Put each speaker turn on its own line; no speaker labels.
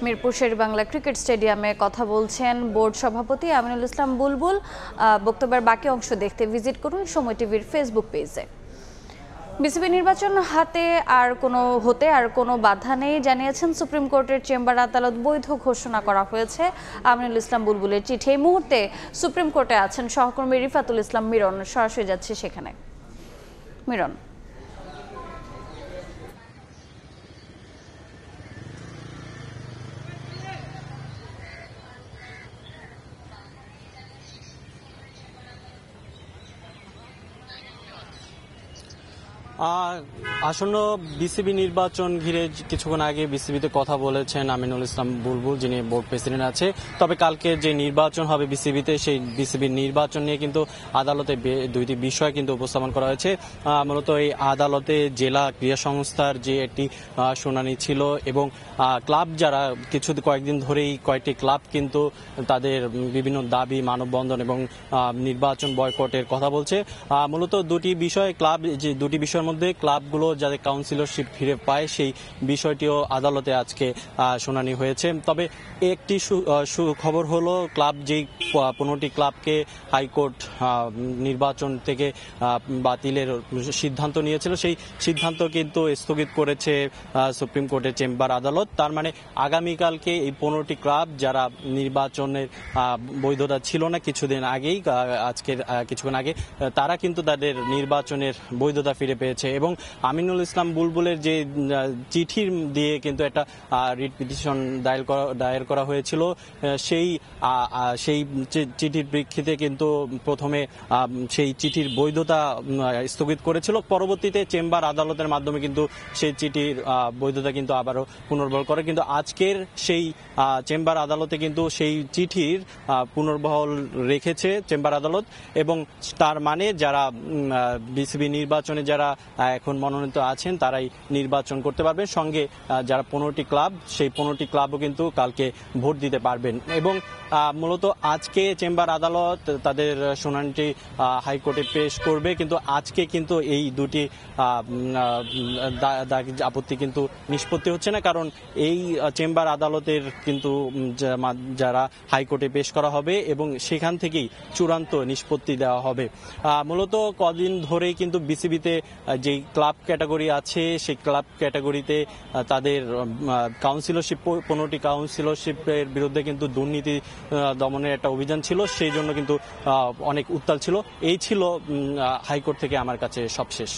Mirpur Sherebangla cricket স্টেডিয়ামে কথা বলছেন বোর্ড সভাপতি আমিনুল ইসলাম বুলবুল। বক্তব্যের বাকি অংশ দেখতে ভিজিট করুন সময় টিভির ফেসবুক পেজে। বিসিবি নির্বাচন হতে আর কোনো বাধা নেই জানিয়েছেন সুপ্রিম কোর্টের চেম্বার আদালত বৈধ ঘোষণা করা হয়েছে আমিনুল ইসলাম বুলবুলের চিঠি। এই মুহূর্তে সুপ্রিম কোর্টে আছেন সহকর্মী রিফাতুল ইসলাম মিরন, সরাসরি যাচ্ছে সেখানে। মিরন,
আসন্ন বিসিবি নির্বাচন ঘিরে কিছুক্ষণ আগে বিসিবিতে কথা বলেছেন আমিনুল ইসলাম বুলবুল, যিনি বোর্ড প্রেসিডেন্ট আছে। তবে কালকে যে নির্বাচন হবে বিসিবিতে, সেই বিসিবির নির্বাচন নিয়ে কিন্তু আদালতে দুইটি বিষয় কিন্তু উপস্থাপন করা হয়েছে। মূলত এই আদালতে জেলা ক্রীড়া সংস্থার যে একটি শুনানি ছিল এবং ক্লাব যারা কয়েকদিন ধরেই কয়েকটি ক্লাব কিন্তু তাদের বিভিন্ন দাবি, মানববন্ধন এবং নির্বাচন বয়কটের কথা বলছে। মূলত দুটি বিষয়ের মধ্যে ক্লাবগুলো যাদের কাউন্সিলরশিপ ফিরে পায় সেই বিষয়টিও আদালতে আজকে শুনানি হয়েছে। তবে একটি সুখবর হলো, ক্লাব যেই 15টি ক্লাবকে হাইকোর্ট নির্বাচন থেকে বাতিলের সিদ্ধান্ত নিয়েছিল, সেই সিদ্ধান্ত কিন্তু স্থগিত করেছে সুপ্রিম কোর্টের চেম্বার আদালত। তার মানে আগামীকালকে এই 15টি ক্লাব যারা নির্বাচনের বৈধতা ছিল না কিছুক্ষণ আগে, তারা কিন্তু তাদের নির্বাচনের বৈধতা ফিরে পেয়েছে। এবং আমিনুল ইসলাম বুলবুলের যে চিঠি দিয়ে কিন্তু একটা রিট পিটিশন দায়ের করা হয়েছিল, সেই চিঠির প্রেক্ষিতে কিন্তু প্রথমে সেই চিঠির বৈধতা স্থগিত করেছিল। পরবর্তীতে চেম্বার আদালতের মাধ্যমে কিন্তু সেই চিঠির বৈধতা কিন্তু আবারও পুনর্বহাল করে। কিন্তু আজকের সেই চেম্বার আদালতে কিন্তু সেই চিঠির পুনর্বহাল রেখেছে চেম্বার আদালত। এবং তার মানে যারা বিসিবি নির্বাচনে যারা এখন মনোনীত আছেন তারাই নির্বাচন করতে পারবেন। সঙ্গে যারা 15টি ক্লাব, সেই 15টি ক্লাবও কিন্তু কালকে ভোট দিতে পারবেন। এবং মূলত আজকে চেম্বার আদালত তাদের শুনানিটি হাইকোর্টে পেশ করবে। কিন্তু আজকে কিন্তু এই দুটি আপত্তি কিন্তু নিষ্পত্তি হচ্ছে না, কারণ এই চেম্বার আদালতের কিন্তু যারা হাইকোর্টে পেশ করা হবে এবং সেখান থেকেই চূড়ান্ত নিষ্পত্তি দেওয়া হবে। মূলত কদিন ধরেই কিন্তু বিসিবিতে যেই ক্লাব ক্যাটাগরি আছে, সেই ক্লাব ক্যাটাগরিতে তাদের কাউন্সিলরশিপ 15টি কাউন্সিলরশিপের বিরুদ্ধে কিন্তু দুর্নীতি দমনের একটা অভিযান ছিল, সেই জন্য কিন্তু অনেক উত্তাল ছিল। এই ছিল হাইকোর্ট থেকে আমার কাছে সবশেষ।